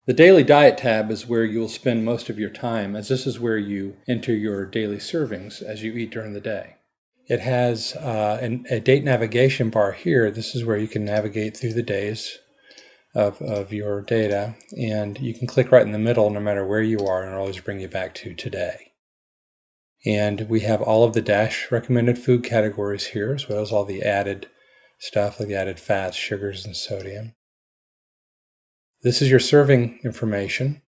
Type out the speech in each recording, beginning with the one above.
The Daily Diet tab is where you'll spend most of your time, as this is where you enter your daily servings as you eat during the day. It has a date navigation bar here. This is where you can navigate through the days of your data, and you can click right in the middle no matter where you are, and it'll always bring you back to today. And we have all of the DASH recommended food categories here, as well as all the added stuff, like the added fats, sugars, and sodium. This is your serving information.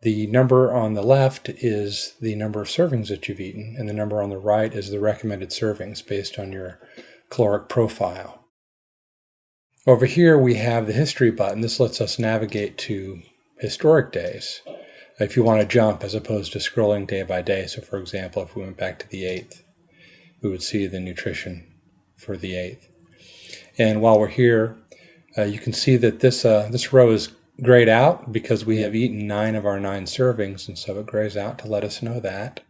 The number on the left is the number of servings that you've eaten, and the number on the right is the recommended servings based on your caloric profile. Over here we have the history button. This lets us navigate to historic days if you want to jump as opposed to scrolling day by day. So for example, if we went back to the 8th, we would see the nutrition for the 8th. And while we're here, you can see that this row is grayed out because we have eaten 9 of our 9 servings, and so it grays out to let us know that.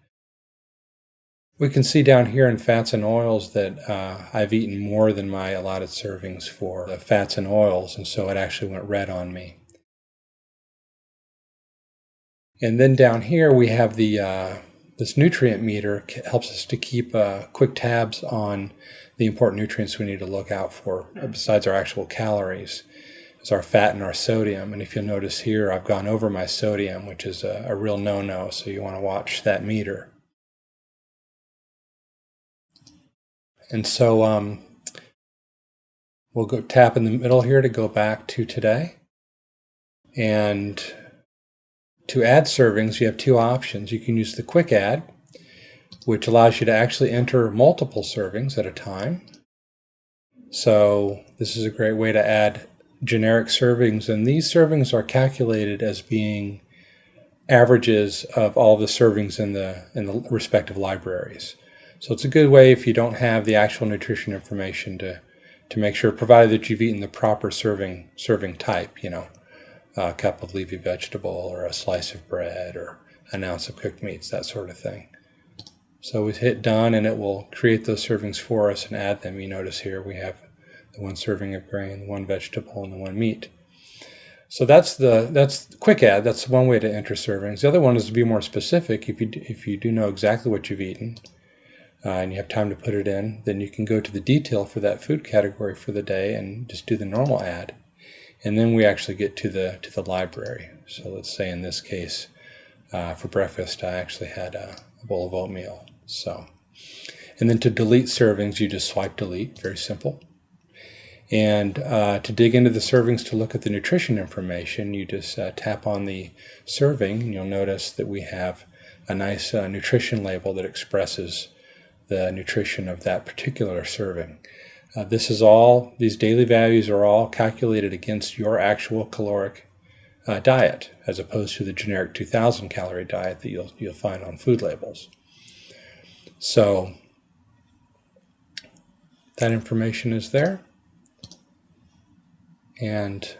We can see down here in fats and oils that I've eaten more than my allotted servings for the fats and oils, and so it actually went red on me. And then down here we have this nutrient meter. Helps us to keep quick tabs on the important nutrients we need to look out for besides our actual calories. Is our fat and our sodium. And if you'll notice here, I've gone over my sodium, which is a real no-no, so you want to watch that meter. And so we'll go tap in the middle here to go back to today. And to add servings, you have 2 options. You can use the quick add, which allows you to actually enter multiple servings at a time. So this is a great way to add generic servings, and these servings are calculated as being averages of all the servings in the respective libraries. So it's a good way if you don't have the actual nutrition information to make sure, provided that you've eaten the proper serving type, a cup of leafy vegetable or a slice of bread or an ounce of cooked meats, that sort of thing. So we hit done and it will create those servings for us and add them. You notice here we have the 1 serving of grain, the 1 vegetable, and the 1 meat. So that's the quick add. That's one way to enter servings. The other one is to be more specific. If you do know exactly what you've eaten and you have time to put it in, then you can go to the detail for that food category for the day and just do the normal add. And then we actually get to the library. So let's say in this case, for breakfast, I actually had a bowl of oatmeal. And then to delete servings, you just swipe delete. Very simple. And to dig into the servings to look at the nutrition information, you just tap on the serving, and you'll notice that we have a nice nutrition label that expresses the nutrition of that particular serving. These daily values are all calculated against your actual caloric diet, as opposed to the generic 2,000 calorie diet that you'll find on food labels. So that information is there. And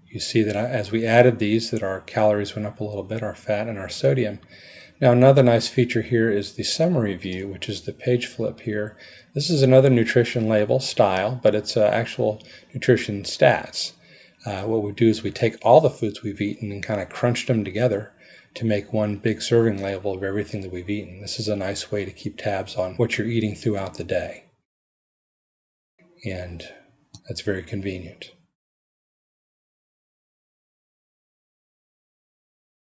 you see that as we added these, that our calories went up a little bit, our fat and our sodium. Now another nice feature here is the summary view, which is the page flip here. This is another nutrition label style, but it's actual nutrition stats. What we do is we take all the foods we've eaten and kind of crunch them together to make one big serving label of everything that we've eaten. This is a nice way to keep tabs on what you're eating throughout the day. And that's very convenient.